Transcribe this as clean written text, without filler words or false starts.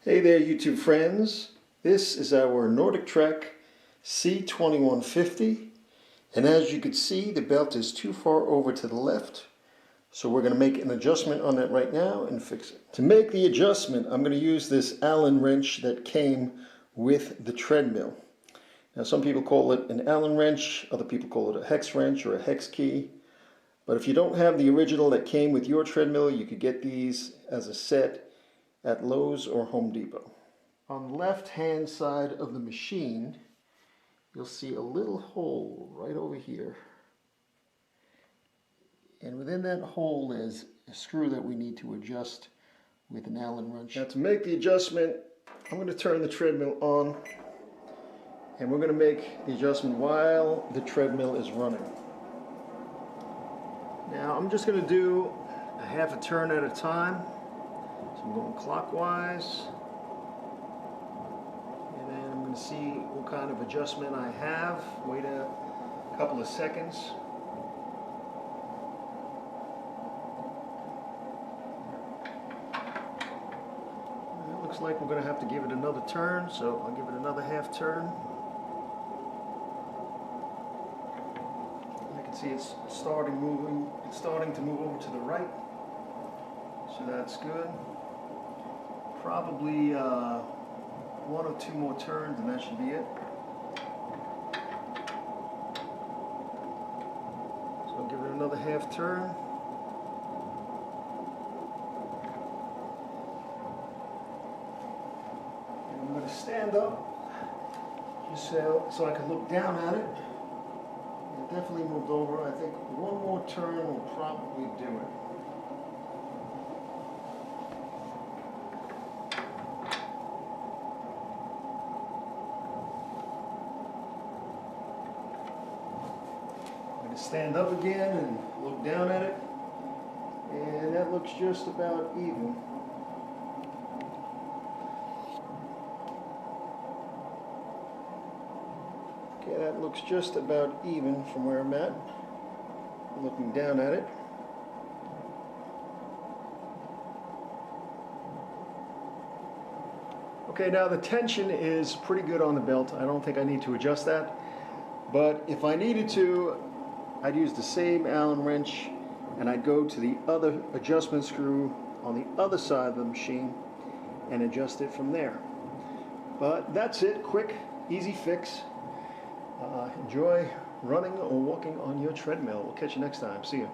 Hey there, YouTube friends. This is our NordicTrack C2150, and as you can see, the belt is too far over to the left, so we're going to make an adjustment on that right now and fix it. To make the adjustment, I'm going to use this Allen wrench that came with the treadmill. Now, some people call it an Allen wrench, other people call it a hex wrench or a hex key, but if you don't have the original that came with your treadmill, you could get these as a set at Lowe's or Home Depot. On the left hand side of the machine, you'll see a little hole right over here. And within that hole is a screw that we need to adjust with an Allen wrench. Now, to make the adjustment, I'm going to turn the treadmill on, and we're going to make the adjustment while the treadmill is running. Now, I'm just going to do a half a turn at a time. I'm going clockwise, and then I'm going to see what kind of adjustment I have. Wait a couple of seconds. It looks like we're going to have to give it another turn, so I'll give it another half turn. I can see it's starting to move over to the right, so that's good. Probably one or two more turns and that should be it. So I'll give it another half turn. And I'm going to stand up just so I can look down at it. It definitely moved over. I think one more turn will probably do it. Stand up again and look down at it, and that looks just about even. Okay, that looks just about even from where I'm at, looking down at it. Okay, now the tension is pretty good on the belt. I don't think I need to adjust that, but if I needed to, I'd use the same Allen wrench and I'd go to the other adjustment screw on the other side of the machine and adjust it from there. But that's it, quick, easy fix. Enjoy running or walking on your treadmill. We'll catch you next time. See you.